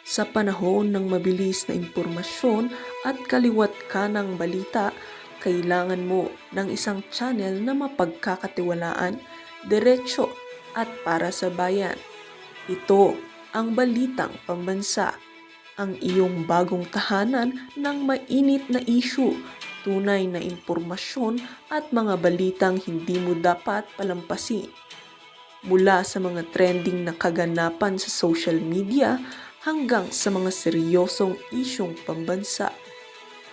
Sa panahon ng mabilis na impormasyon at kaliwat kanang balita, kailangan mo ng isang channel na mapagkakatiwalaan, diretsyo at para sa bayan. Ito ang Balitang Pambansa, ang iyong bagong tahanan ng mainit na issue, tunay na impormasyon at mga balitang hindi mo dapat palampasin. Mula sa mga trending na kaganapan sa social media hanggang sa mga seryosong isyong pambansa.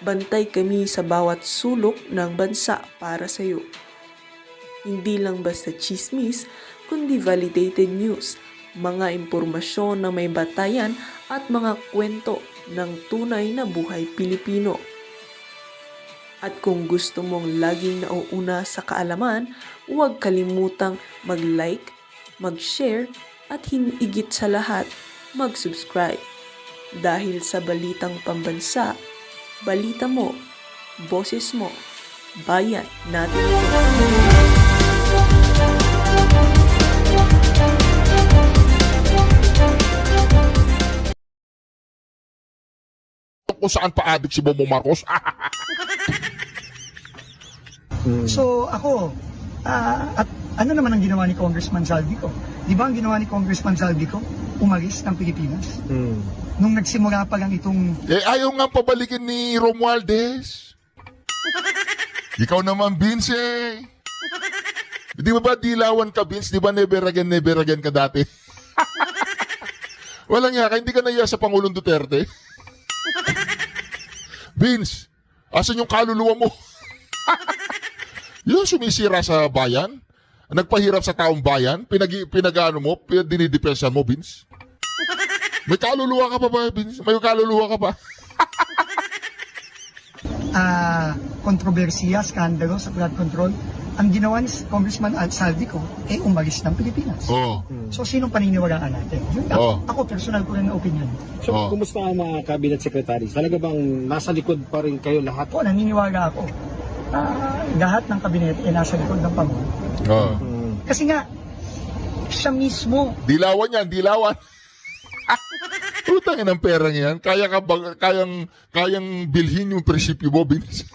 Bantay kami sa bawat sulok ng bansa para sa iyo. Hindi lang basta chismis, kundi validated news, mga impormasyon na may batayan at mga kwento ng tunay na buhay Pilipino. At kung gusto mong laging nauuna sa kaalaman, huwag kalimutang mag-like, mag-share at higit sa lahat, mag-subscribe. Dahil sa Balitang Pambansa, balita mo, boses mo, bayan natin ito. Kung saan pa-addict si Bongbong Marcos. So ako, at ano naman ang ginawa ni Congressman Saldico? Di ba ang ginawa ni Congressman Saldico? Umalis ng Pilipinas. Nung nagsimula pa lang itong... Ayaw nga pabalikin ni Romualdez. Ikaw naman, Vince eh. Di ba dilawan ka, Vince? Di ba never again ka dati? Walang nga, hindi ka naiya sa Pangulong Duterte. Vince, asan yung kaluluwa mo? Yung sumisira sa bayan, nagpahirap sa taong bayan, pinag-ano mo, dinidepensa mo, Vince? May kaluluwa ka pa ba, Vince? May kaluluwa ka pa? Kontrobersiya, skandalo sa flood control, ang ginawa ni Congressman Saldico, umalis ng Pilipinas. Oo. So, sinong paniniwalaan natin? Yun lang. Oh. Ako, personal ko rin na opinion. So, Oh. kumusta ang mga cabinet secretaries? Talaga bang nasa likod pa rin kayo lahat? Ako, naniniwala ako. Lahat ng kabinete nasa likod ng Pangulo. Oo. Kasi nga, siya mismo, Dilawan yan, dilawan. Utangin ang perang yan. Kayang bilhin yung prinsipyo mo, Vince.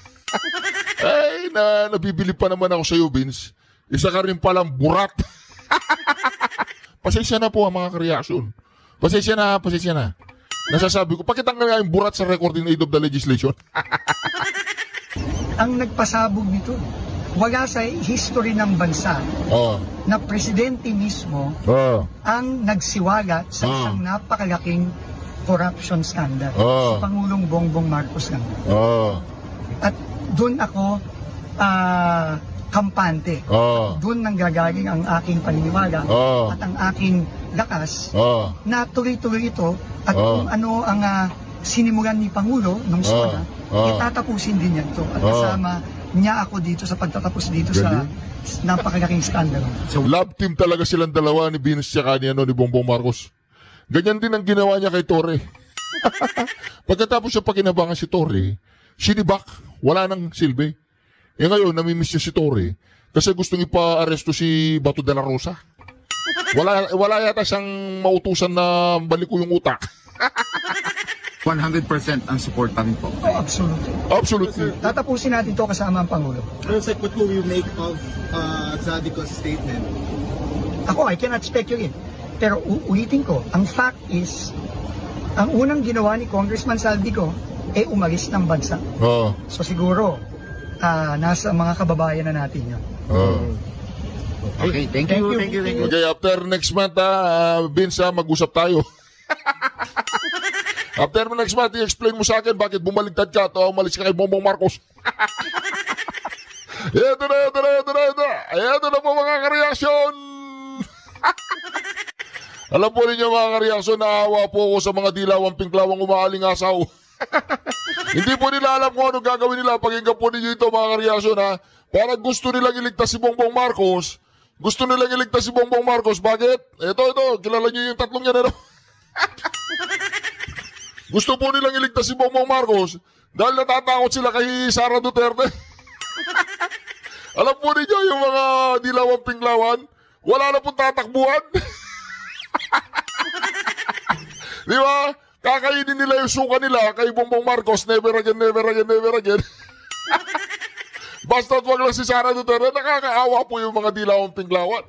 Ay, nabibili pa naman ako sa iyo, Vince. Isa ka rin palang burat. Pasensya na po ang mga reaction. Pasensya na. Nasasabi ko, pakitang nga yung burat sa recording aid of the legislation. ang nagpasabog nito. Wala sa history ng bansa Oo. na presidente mismo Oo. ang nagsiwalat sa Ah. isang napakalaking corruption scandal. Ah. Si Pangulong Bongbong Marcos lang. Oo. At doon ako kampante. Oo. Doon nanggagaling ang aking paniniwala Ah. at ang aking lakas Oo. na tuloy-tuloy ito at Ah. kung ano ang sinimulan ni Pangulo nung SONA, tatapusin din yan to. At kasama niya ako dito sa pagtatapos dito Galing. sa napakalaking skandalo. Love team talaga silang dalawa ni Vince tsaka ni Bongbong Marcos. Ganyan din ang ginawa niya kay Torre. Pagkatapos siya pakinabangan si Torre, sinibak, wala nang silbi. Ngayon, namimiss niya si Torre kasi gustong ipa-aresto si Bato de la Rosa. Wala yata siyang mautusan na baliko yung utak. 100% ang suporta rin po. Oh, absolutely. Absolutely. Tatapusin natin to kasama ang Pangulo. Sir, what will you make of Zadico's statement? Ako, I cannot speculate. Pero ulitin ko, ang fact is, ang unang ginawa ni Congressman Saldico, umalis ng bansa. Oo. So siguro, nasa mga kababayan na natin yun. Oo. Okay, thank you. Okay, after next month, Vince, mag-usap tayo. After next month, i-explain mo sa akin bakit bumaligtad ka at umalis ka kay Bongbong Marcos. Ito na po mga kareaksyon. Alam po ninyo mga kareaksyon, naawa po ako sa mga dilawang pinklawang umaalingasaw. Hindi po nila alam kung ano gagawin nila. Pakinggan po ninyo ito mga kareaksyon ha. Parang gusto nilang iligtas si Bongbong Marcos. Bakit? Ito, kilala niyo yung tatlong yan, ano? Gusto po nilang iligtas si Bongbong Marcos dahil natatakot sila kay Sara Duterte. Alam po ninyo yung mga dilawang pinglawan, wala na pong tatakbuhan. Di ba? Kakainin nila yung suka nila kay Bongbong Marcos, never again, never again, never again. Basta't wag lang si Sara Duterte, nakakaawa po yung mga dilawang tinglawan.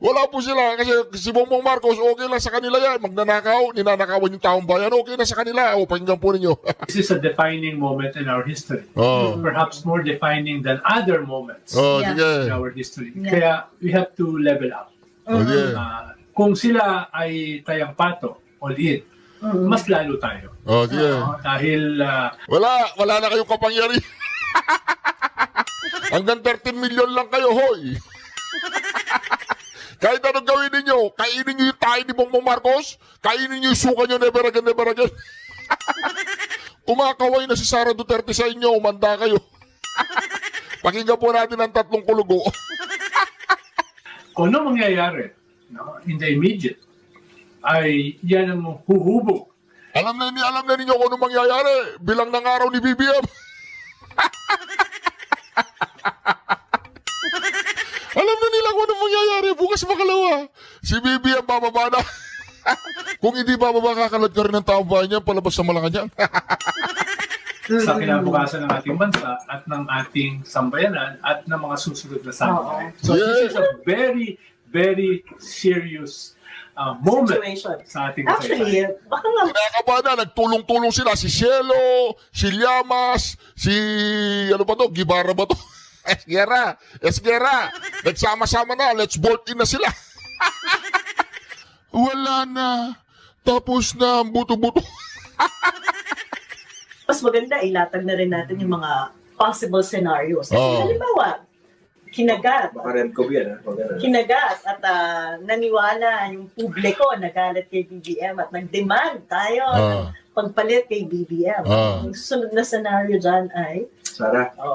Wala po sila kasi si Bongbong Marcos okay lang sa kanila yan. Magnanakaw, ninanakawan yung taong bayan, okay na sa kanila. O, pakinggan po ninyo. This is a defining moment in our history. Oh. Perhaps more defining than other moments Oh, Yeah. sige. in our history. Kaya we have to level up. Oh, sige. Kung sila ay tayang pato o liit, mas lalo tayo. Oh, sige. Dahil Wala na kayong kapangyari. Hanggang 13 million lang kayo, hoy. Kahit anong gawin ninyo, kainin nyo yung tayo ni Bongbong Marcos, kainin nyo yung suka nyo, never again, never again. Kumakaway na si Sara Duterte sa inyo, umanda kayo. Pakinggan po natin ang 3 kulugo. kung ano mangyayari in the immediate, ay yan ang huhubog. Alam na ninyo kung anong mangyayari, bilang ng araw ni BBM. Alam na nila kung anong mangyayari, bukas makalawa. Si BBM bababa na. Kung hindi bababa, kakalad ka rin ng taong bayan niya, palabas sa Malacanang. Sa kinabukasan ng ating bansa at ng ating sambayanan at ng mga susunod na sambayanan. So this is a very, very serious moment Situation. sa ating Actually, baka nga Kinakabahan na, nagtulong-tulong sila. Si Cielo, si Llamas, si, ano ba to, Gibara ba to? Esguerra. Nagsama-sama na, let's vote in na sila. Wala na. Tapos na ang buto-buto. mas maganda, ilatag na rin natin yung mga possible scenarios. Kasi Oo. halimbawa, kinagat. Maganda. Kinagat at naniwala yung publiko, nagalit kay BBM at nag-demand tayo ng pagpalit kay BBM. Ah. Ang susunod na scenario dyan ay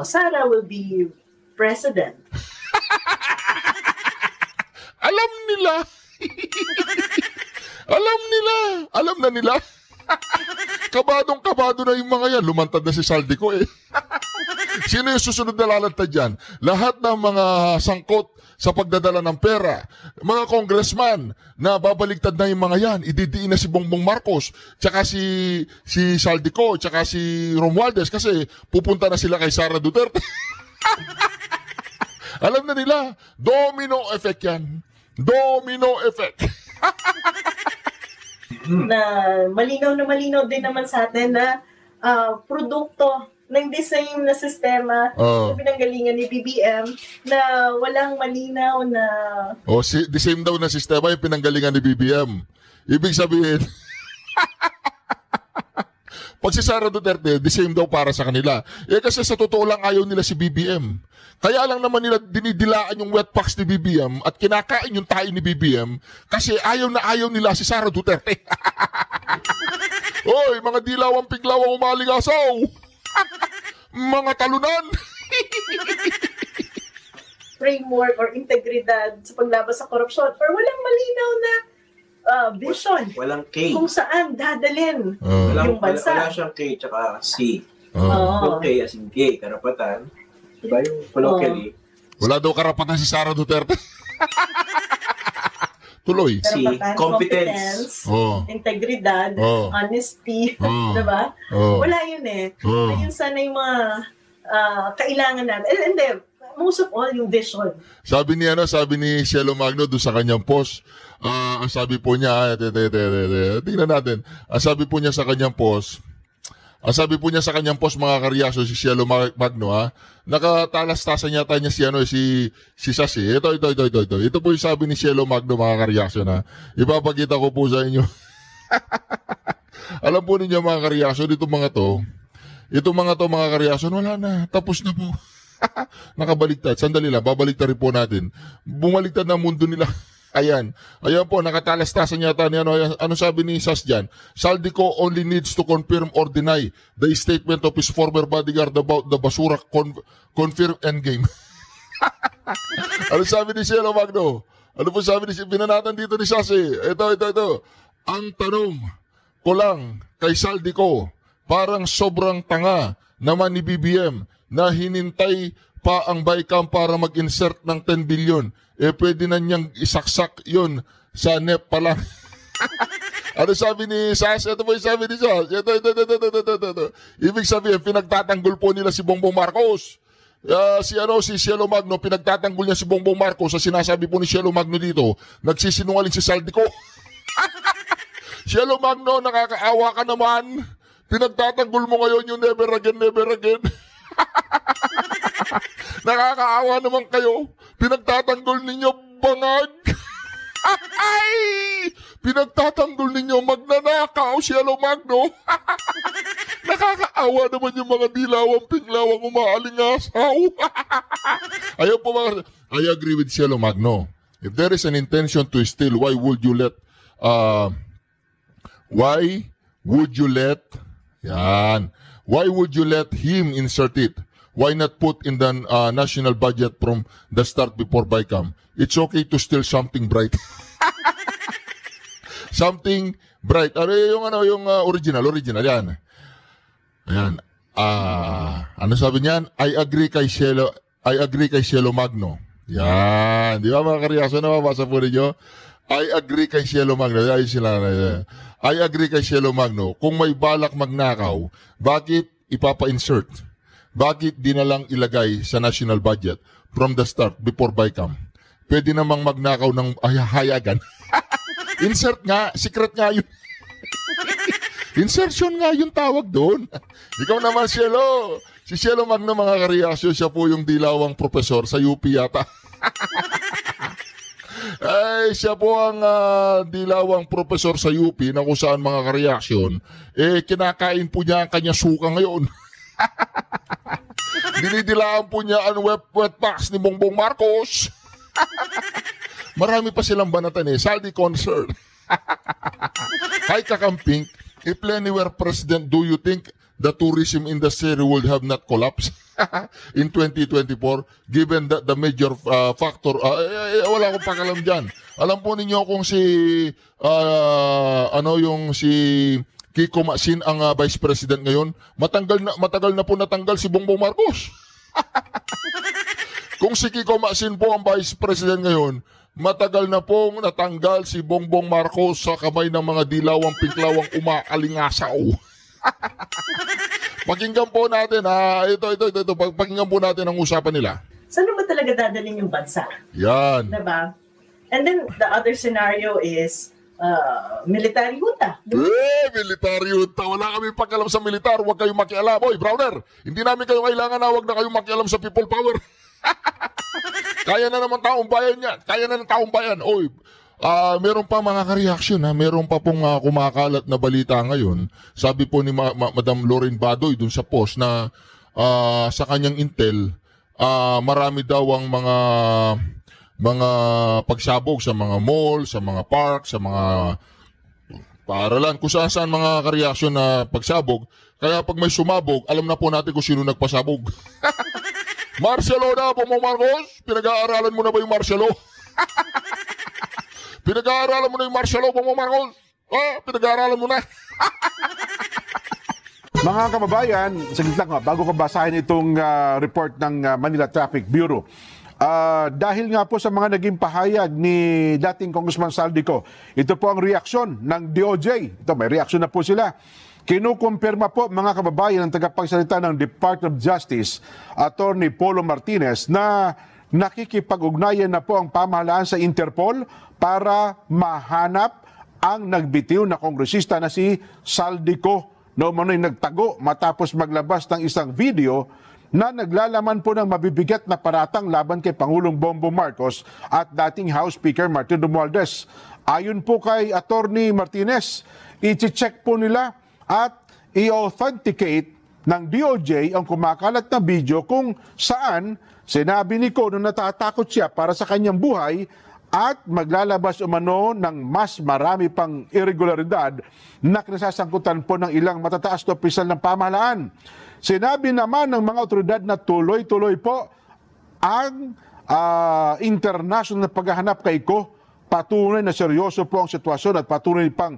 Sara will be president. Alam nila. Alam na nila. Kabadong-kabado na yung mga yan. Lumantad na si Saldico eh. Sino yung susunod na lalantad dyan? Lahat ng mga sangkot sa pagdadala ng pera, mga congressman na babaligtad na yung mga yan, ididiin na si Bongbong Marcos, tsaka si Saldico, tsaka si Romualdez kasi pupunta na sila kay Sara Duterte. Alam na nila, domino effect yan. Domino effect. Na malinaw din naman sa atin na produkto ng the same na sistema Oo. na pinanggalingan ni BBM na walang malinaw na The same daw na sistema yung pinanggalingan ni BBM. Ibig sabihin, pag si Sara Duterte, the same daw para sa kanila. Kasi sa totoo lang ayaw nila si BBM. Kaya lang naman nila dinidilaan yung wet packs ni BBM at kinakain yung tayo ni BBM kasi ayaw na ayaw nila si Sara Duterte. Oy, mga dilawang piglawang umaligasaw. Mga talunan. framework or integridad sa paglaban sa korupsyon or walang malinaw na vision Walang K. kung saan dadalhin Walang, yung bansa. wala siyang K tsaka C. Oo. Yung K as in gay, karapatan. Diba yung colloquially? Wala daw karapatan si Sara Duterte. Tuloy. C, Karapatan, competence. Oh. integridad, Oo. honesty, Oo. diba? Oo. Wala yun eh. Oo. Ayun sana yung mga kailangan natin. And then, most of all, yung vision. Sabi ni Cielo Magno doon sa kanyang post, ang sabi po niya, tingnan natin, ang sabi po niya sa kanyang post, mga karyaso, si Cielo Magno, nakatalastasan yata niya si Sasi. Ito. Ito po yung sabi ni Cielo Magno, mga karyaso, na ipapakita ko po sa inyo. Alam po ninyo, mga karyaso, itong mga to, mga karyaso, wala na, tapos na po. Nakabaligtad. Sandali lang, babaliktad rin po natin. Bumaligtad na mundo nila. Ayan po, nakatalastasan yata ni ano sabi ni Sas dyan? Saldico only needs to confirm or deny the statement of his former bodyguard about the basura confirm endgame. Ano sabi ni Cielo Magno? Ano po sabi ni binanatan dito ni Sas Ito. Ang tanong ko lang kay Saldico, parang sobrang tanga naman ni BBM na hinintay pa ang BICAM para mag-insert ng 10 billion. Pwede na niyang isaksak yun sa NEP pa lang. Ano sabi ni Sas? Ito po yung sabi ni Sas. Ito. Ibig sabihin, pinagtatanggol po nila si Bongbong Marcos. Si Cielo Magno, pinagtatanggol niya si Bongbong Marcos. Sa sinasabi po ni Cielo Magno dito, nagsisinungaling si Saldico. Cielo Magno, nakakaawa ka naman. Pinagtatanggol mo ngayon yung never again, never again. Nakakaawa naman kayo. Pinagtatanggol ninyo bangag. Ay! Pinagtatanggol ninyo magnanakaw, Cielo Magno. Nakakaawa naman yung mga dilawang pinglawang umaalingasaw. Ayaw po mga... I agree with Cielo Magno. If there is an intention to steal, why would you let... Yan. Why would you let him insert it? Why not put in the national budget from the start before BICAM? It's okay to steal something bright. Something bright. Yung original yan. Ayan. Ano sabi niyan? I agree kay Cielo Magno. Yan. Di ba mga karyaso na mabasa po ninyo? I agree kay Cielo Magno. I agree kay Cielo Magno. Kung may balak magnakaw, bakit ipapa-insert? Bakit di na lang ilagay sa national budget from the start before BICAM? Pwede namang magnakaw ng hayagan. Insert nga, secret nga yun. Insertion nga yung tawag doon. Ikaw naman, Cielo. Si Cielo Magno, mga kareaksyon, siya po yung dilawang profesor sa UP yata. Ay, siya po ang dilawang profesor sa UP na kung saan mga kareaksyon, kinakain po niya ang kanya suka ngayon. Dinidilaan po niya ang wet box ni Bongbong Marcos. Marami pa silang banatan Saldi concern. Hi, Kakamping. If Lenny were president, do you think the tourism industry would have not collapsed in 2024 given that the major factor wala akong pakalam dyan. Alam po ninyo kung si Kiko Masin ang vice president ngayon, matagal na po natanggal si Bongbong Marcos. Kung si Kiko Masin po ang vice president ngayon, matagal na pong natanggal si Bongbong Marcos sa kamay ng mga dilawang pinklawang umaalingasaw. Pakinggan po natin ito. Pakinggan po natin ang usapan nila. Saan ba talaga dadalhin yung bansa? Yan. Diba? And then the other scenario is military junta. Military junta. Wala kami pagkalam sa militar. Huwag kayong makialam. Oy, Browner, hindi namin kayo kailangan na huwag na kayong makialam sa people power. Kaya na naman taong bayan yan. Kaya na ng taong bayan. Oy, meron pa mga ka-reaction meron pa pong kumakalat na balita ngayon. Sabi po ni Madam Lauren Badoy dun sa post na sa kanyang intel, marami daw ang mga pagsabog sa mga mall, sa mga park, sa mga paaralan, kung saan mga ka-reaction na pagsabog. Kaya pag may sumabog, alam na po natin kung sino nagpasabog. Marcelo na, Bongbong Marcos? Pinag-aaralan mo na ba yung Marcelo? Pinag-aaralan mo na yung Marcelo, Bongbong Marcos? Pinag-aaralan mo na. Mga kababayan, saglit lang bago ko basahin itong report ng Manila Traffic Bureau. Dahil nga po sa mga naging pahayag ni dating Congressman Saldico, ito po ang reaksyon ng DOJ. Ito, may reaksyon na po sila. Kinukumpirma po mga kababayan ng tagapagsalita ng Department of Justice, Attorney Polo Martinez, na nakikipag-ugnayan na po ang pamahalaan sa Interpol para mahanap ang nagbitiw na kongresista na si Saldico na umano'y nagtago matapos maglabas ng isang video na naglalaman po ng mabibigat na paratang laban kay Pangulong Bongbong Marcos at dating House Speaker Martin Romualdez. Ayon po kay Attorney Martinez, i-check po nila at i-authenticate ng DOJ ang kumakalat na video kung saan sinabi ni Ko na natatakot siya para sa kanyang buhay at maglalabas umano ng mas marami pang irregularidad na kinasasangkutan po ng ilang matataas na opisyal ng pamahalaan. Sinabi naman ng mga otoridad na tuloy-tuloy po ang international na paghahanap kay Ko. Patunay na seryoso po ang sitwasyon at patuloy pang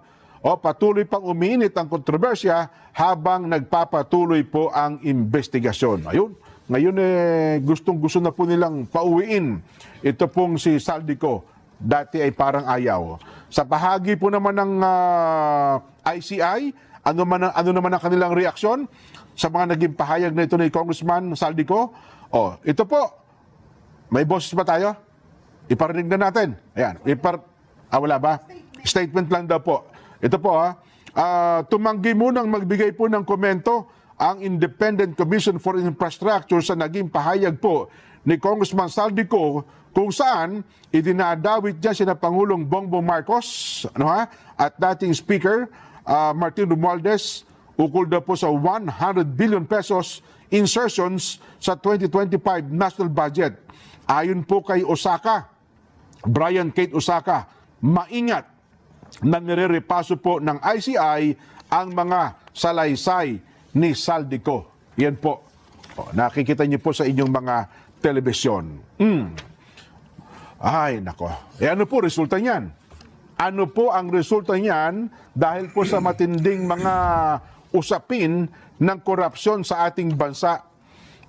umiinit ang kontrobersya habang nagpapatuloy po ang investigasyon. Ayun, ngayon gustong-gusto na po nilang pauwiin ito pong si Saldico dati ay parang ayaw. Sa bahagi po naman ng ICI, ano naman ang kanilang reaksyon sa mga naging pahayag na ito ni Congressman Saldico? Ito po, may boses ba tayo? Iparinig na natin. Ayan, wala ba? Statement lang daw po. Ito po tumanggi munang magbigay po ng komento ang Independent Commission for Infrastructure sa naging pahayag po ni Congressman Saldico kung saan idinadawit niya sina Pangulong Bongbong Marcos at dating Speaker Martin Romualdez ukol daw po sa 100 billion pesos insertions sa 2025 national budget. Ayon po kay Brian Kate Osaka, maingat na nire-repaso po ng ICI ang mga salaysay ni Saldico. Yan po. Nakikita niyo po sa inyong mga telebisyon. Ay, nako. Ano po resulta niyan? Ano po ang resulta niyan dahil po sa matinding mga usapin ng korupsyon sa ating bansa?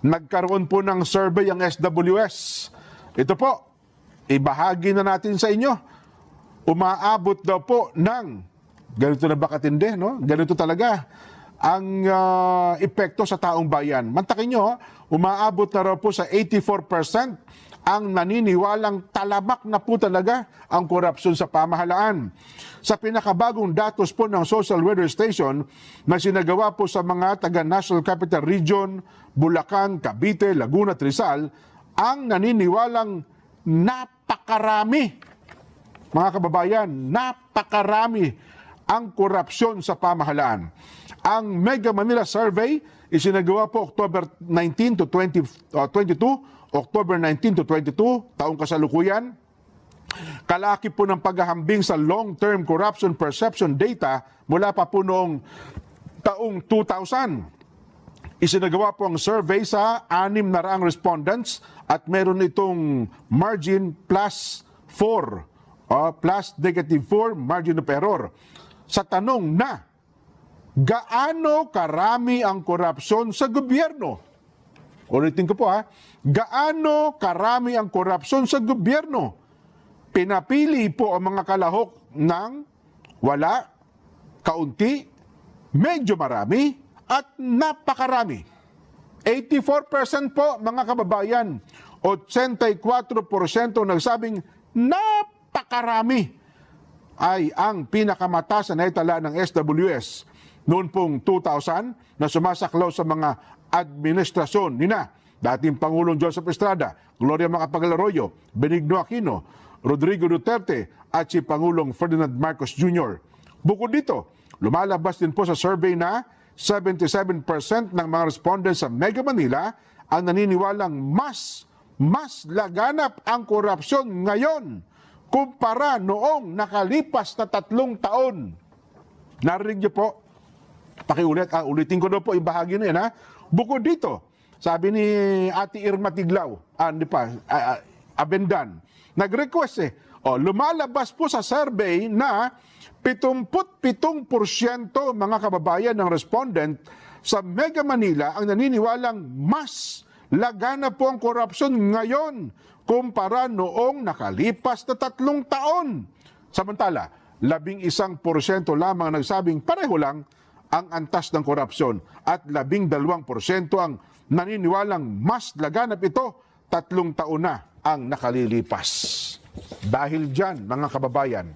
Nagkaroon po ng survey ang SWS. Ito po, ibahagi na natin sa inyo. Umaabot daw po ng, ganito na ba katindi, no? Ganito talaga ang epekto sa taong bayan. Mantakin nyo, umaabot na raw po sa 84% ang naniniwalang talamak na po talaga ang korupsyon sa pamahalaan. Sa pinakabagong datos po ng Social Weather Station na sinagawa po sa mga taga-National Capital Region, Bulacan, Cavite, Laguna at Rizal, ang naniniwalang napakarami, mga kababayan, napakarami ang korupsyon sa pamahalaan. Ang Mega Manila Survey isinagawa po October 19 to 22, October 19 to 22, taong kasalukuyan. Kalaki po ng paghahambing sa long-term corruption perception data mula pa po noong taong 2000. Isinagawa po ang survey sa 600 respondents at meron itong margin plus 4, plus negative 4 margin of error. Sa tanong na, gaano karami ang korupsyon sa gobyerno? Ulitin ko po gaano karami ang korupsyon sa gobyerno? Pinapili po ang mga kalahok ng wala, kaunti, medyo marami, at napakarami. 84% po mga kababayan, 84% nagsabing napakarami ay ang pinakamataas na naitala ng SWS noon pong 2000 na sumasaklaw sa mga administrasyon nina dating Pangulong Joseph Estrada, Gloria Macapagal Arroyo, Benigno Aquino, Rodrigo Duterte at si Pangulong Ferdinand Marcos Jr. Bukod dito, lumalabas din po sa survey na 77% ng mga respondents sa Mega Manila ang naniniwalang mas laganap ang korupsyon ngayon kumpara noong nakalipas na 3 taon. Narinig niyo po? Pakiulit. Ulitin ko daw po yung bahagi na yan. Bukod dito, sabi ni Ate Irma Tiglaw, Abendan, nag-request lumalabas po sa survey na 77% mga kababayan ng respondent sa Mega Manila ang naniniwalang mas lagana po ang korupsyon ngayon kumpara noong nakalipas na 3 taon. Samantala, 11% lamang nagsabing pareho lang ang antas ng korupsyon at 12% ang naniniwalang mas laganap ito 3 taon na ang nakalilipas. Dahil dyan, mga kababayan,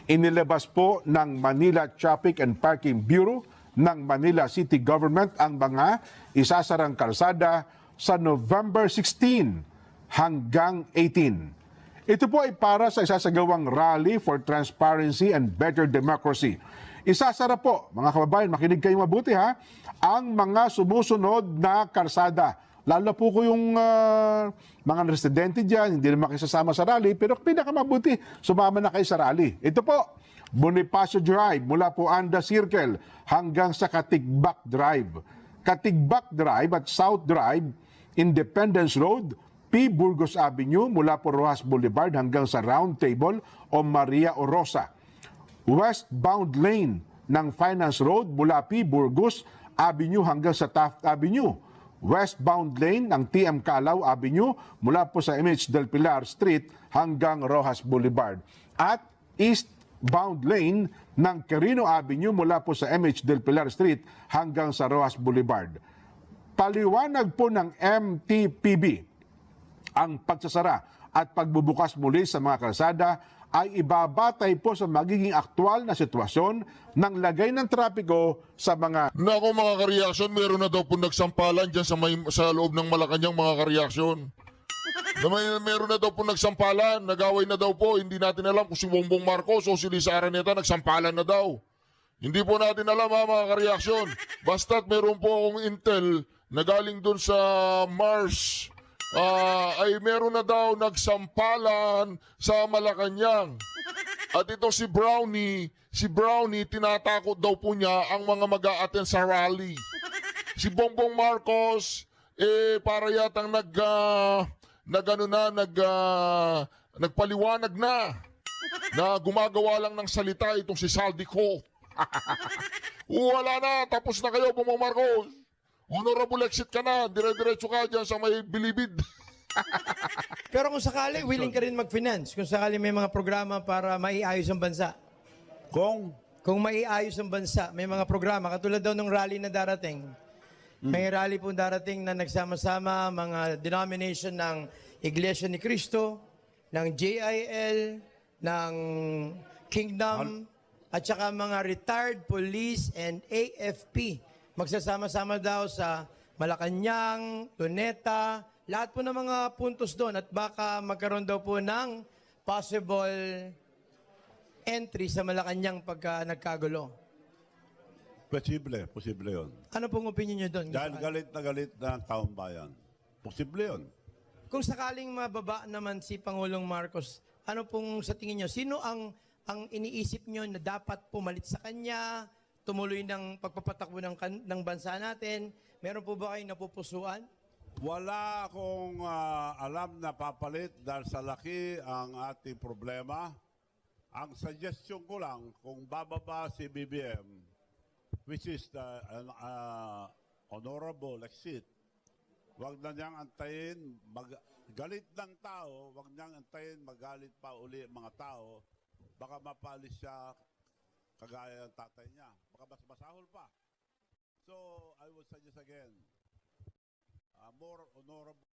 inilabas po ng Manila Traffic and Parking Bureau ng Manila City Government ang mga isasarang kalsada sa November 16 hanggang 18. Ito po ay para sa isasagawang rally for transparency and better democracy. Isasara po, mga kababayan, makinig kayo mabuti ang mga sumusunod na kalsada. Lalo po ko yung mga residente dyan, hindi naman kayo sasama sa rally, pero pinakamabuti, sumama na kayo sa rally. Ito po, Bonifacio Drive, mula po Anda Circle hanggang sa Katigbak Drive. Katigbak Drive at South Drive, Independence Road, P. Burgos Avenue, mula po Rojas Boulevard hanggang sa Round Table o Maria Orosa. Westbound lane ng Finance Road mula P. Burgos Avenue hanggang sa Taft Avenue. Westbound lane ng TM Calao Avenue mula po sa MH Del Pilar Street hanggang Rojas Boulevard. At eastbound lane ng Quirino Avenue mula po sa MH Del Pilar Street hanggang sa Rojas Boulevard. Paliwanag po ng MTPB, ang pagsasara at pagbubukas muli sa mga kalsada ay ibabatay po sa magiging aktwal na sitwasyon ng lagay ng trapiko sa mga... Nako mga kareaksyon, meron na daw po nagsampalan dyan sa loob ng Malacanang mga kareaksyon. Meron na daw po nagsampalan, nagaway na daw po. Hindi natin alam kung si Bongbong Marcos o si Lisa Araneta nagsampalan na daw. Hindi po natin alam mga kareaksyon. Basta't meron po akong intel na galing dun sa Mars. Ay meron na daw nagsampalan sa Malacanang. At ito si Brownie, tinatakot daw po niya ang mga mag-a-attend sa rally. Si Bongbong Marcos, para yatang nagpaliwanag na gumagawa lang ng salita itong si Saldico. Wala na, tapos na kayo Bongbong Marcos. Honorable exit ka na, dire-diretso ka dyan sa may bilibid. Pero kung sakali, willing ka rin mag-finance. Kung sakali may mga programa para maiayos ang bansa. Kung maiayos ang bansa, may mga programa. Katulad daw ng rally na darating. May rally po darating na nagsama-sama mga denomination ng Iglesia ni Cristo, ng JIL, ng Kingdom, at saka mga retired police and AFP. Magsasama-sama daw sa Malacanang, Luneta, lahat po ng mga puntos doon at baka magkaroon daw po ng possible entry sa Malacanang pagka nagkagulo. Posible yun. Ano pong opinion nyo doon? Dahil galit na galit na taong bayan. Posible yun. Kung sakaling mababa naman si Pangulong Marcos, ano pong sa tingin nyo? Sino ang iniisip nyo na dapat pumalit sa kanya, tumuloy ng pagpapatakbo ng bansa natin? Meron po ba kayong napupusuan? Wala akong alam na papalit dahil sa laki ang ating problema. Ang suggestion ko lang, kung bababa si BBM, which is the honorable exit, wag na niyang antayin, galit ng tao, wag niyang antayin, magalit pa uli mga tao, baka mapalis siya kagaya ng tatay niya. Baka mas masahol pa. So, I would suggest again, more honorable